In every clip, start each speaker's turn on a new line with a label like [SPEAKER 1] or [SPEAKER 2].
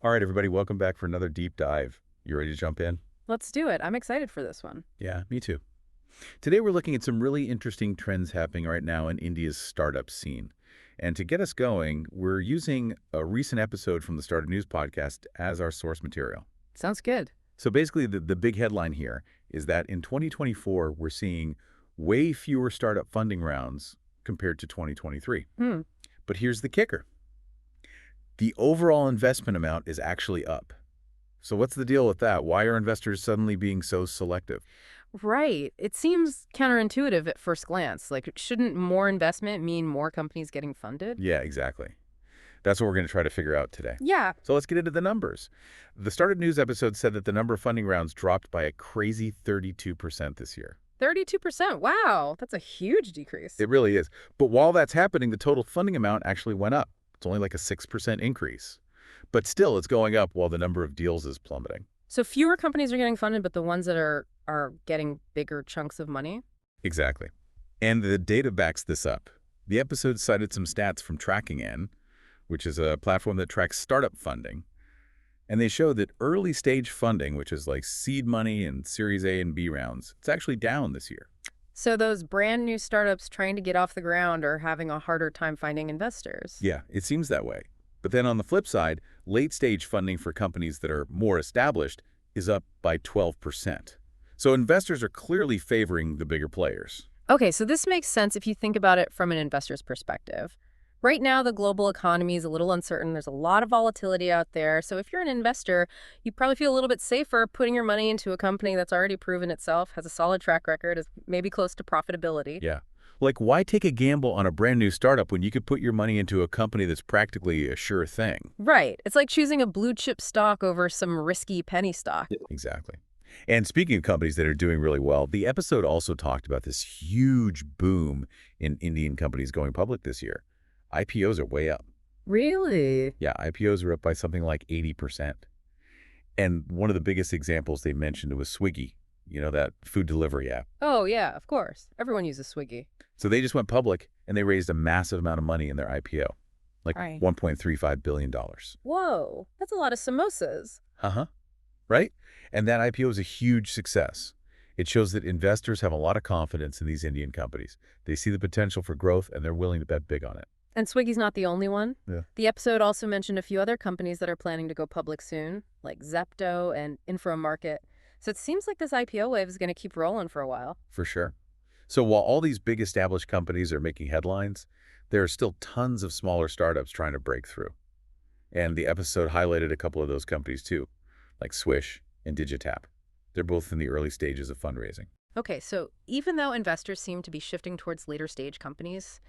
[SPEAKER 1] All right, everybody, welcome back for another deep dive. You ready to jump in?
[SPEAKER 2] Let's do it. I'm excited for this one.
[SPEAKER 1] Yeah, me too. Today, we're looking at some really interesting trends happening right now in India's startup scene. And to get us going, we're using a recent episode from the Startup News podcast as our source material.
[SPEAKER 2] Sounds good.
[SPEAKER 1] So basically, the big headline here is that in 2024, we're seeing way fewer startup funding rounds compared to 2023.
[SPEAKER 2] Hmm.
[SPEAKER 1] But here's the kicker. The overall investment amount is actually up. So what's the deal with that? Why are investors suddenly being so selective?
[SPEAKER 2] Right. It seems counterintuitive at first glance. Like, shouldn't more investment mean more companies getting funded?
[SPEAKER 1] Yeah, exactly. That's what we're going to try to figure out today.
[SPEAKER 2] Yeah.
[SPEAKER 1] So let's get into the numbers. The Startup News episode said that the number of funding rounds dropped by a crazy 32% this year.
[SPEAKER 2] 32%. Wow. That's a huge decrease.
[SPEAKER 1] It really is. But while that's happening, the total funding amount actually went up. It's only like a 6% increase. But still, it's going up while the number of deals is plummeting.
[SPEAKER 2] So fewer companies are getting funded, but the ones that are getting bigger chunks of money?
[SPEAKER 1] Exactly. And the data backs this up. The episode cited some stats from TrackingN, which is a platform that tracks startup funding. And they show that early stage funding, which is like seed money and Series A and B rounds, it's actually down this year.
[SPEAKER 2] So those brand new startups trying to get off the ground are having a harder time finding investors.
[SPEAKER 1] Yeah, it seems that way. But then on the flip side, late stage funding for companies that are more established is up by 12%. So investors are clearly favoring the bigger players.
[SPEAKER 2] Okay, so this makes sense if you think about it from an investor's perspective. Right now, the global economy is a little uncertain. There's a lot of volatility out there. So if you're an investor, you probably feel a little bit safer putting your money into a company that's already proven itself, has a solid track record, is maybe close to profitability.
[SPEAKER 1] Yeah. Like, why take a gamble on a brand new startup when you could put your money into a company that's practically a sure thing?
[SPEAKER 2] Right. It's like choosing a blue chip stock over some risky penny stock.
[SPEAKER 1] Yeah. Exactly. And speaking of companies that are doing really well, the episode also talked about this huge boom in Indian companies going public this year. IPOs are way up.
[SPEAKER 2] Really?
[SPEAKER 1] Yeah, IPOs are up by something like 80%. And one of the biggest examples they mentioned was Swiggy, that food delivery app.
[SPEAKER 2] Oh, yeah, of course. Everyone uses Swiggy.
[SPEAKER 1] So they just went public and they raised a massive amount of money in their IPO, like
[SPEAKER 2] Right.
[SPEAKER 1] $1.35 billion.
[SPEAKER 2] Whoa, that's a lot of samosas.
[SPEAKER 1] Uh-huh. Right? And that IPO is a huge success. It shows that investors have a lot of confidence in these Indian companies. They see the potential for growth and they're willing to bet big on it.
[SPEAKER 2] And Swiggy's not the only one.
[SPEAKER 1] Yeah.
[SPEAKER 2] The episode also mentioned a few other companies that are planning to go public soon, like Zepto and Infomarket. So it seems like this IPO wave is going to keep rolling for a while.
[SPEAKER 1] For sure. So while all these big established companies are making headlines, there are still tons of smaller startups trying to break through. And the episode highlighted a couple of those companies too, like Swish and Digitap. They're both in the early stages of fundraising.
[SPEAKER 2] Okay, so even though investors seem to be shifting towards later stage companies,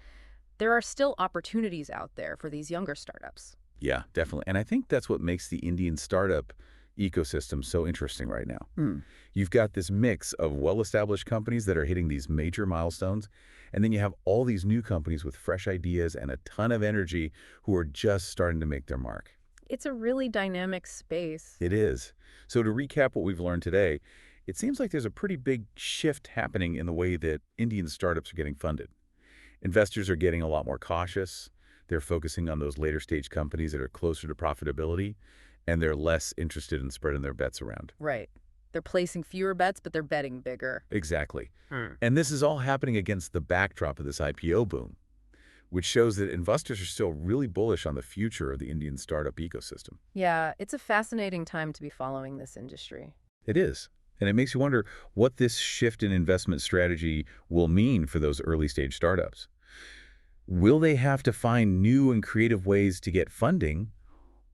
[SPEAKER 2] there are still opportunities out there for these younger startups.
[SPEAKER 1] Yeah, definitely. And I think that's what makes the Indian startup ecosystem so interesting right now. You've got this mix of well-established companies that are hitting these major milestones, and then you have all these new companies with fresh ideas and a ton of energy who are just starting to make their mark.
[SPEAKER 2] It's a really dynamic space.
[SPEAKER 1] It is. So to recap what we've learned today, it seems like there's a pretty big shift happening in the way that Indian startups are getting funded. Investors are getting a lot more cautious. They're focusing on those later stage companies that are closer to profitability, and they're less interested in spreading their bets around.
[SPEAKER 2] Right. They're placing fewer bets, but they're betting bigger.
[SPEAKER 1] Exactly. And this is all happening against the backdrop of this IPO boom, which shows that investors are still really bullish on the future of the Indian startup ecosystem.
[SPEAKER 2] Yeah, it's a fascinating time to be following this industry.
[SPEAKER 1] It is. And it makes you wonder what this shift in investment strategy will mean for those early stage startups. Will they have to find new and creative ways to get funding?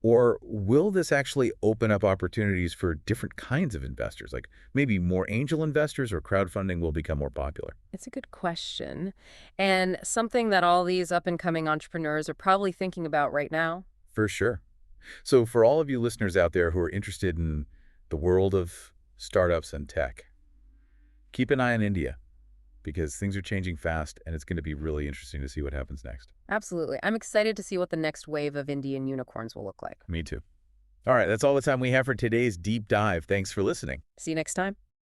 [SPEAKER 1] Or will this actually open up opportunities for different kinds of investors? Like maybe more angel investors or crowdfunding will become more popular?
[SPEAKER 2] It's a good question, and something that all these up-and-coming entrepreneurs are probably thinking about right now.
[SPEAKER 1] For sure. So for all of you listeners out there who are interested in the world of startups and tech, keep an eye on India because things are changing fast and it's going to be really interesting to see what happens next.
[SPEAKER 2] Absolutely. I'm excited to see what the next wave of Indian unicorns will look like.
[SPEAKER 1] Me too. All right, that's all the time we have for today's deep dive. Thanks for listening.
[SPEAKER 2] See you next time.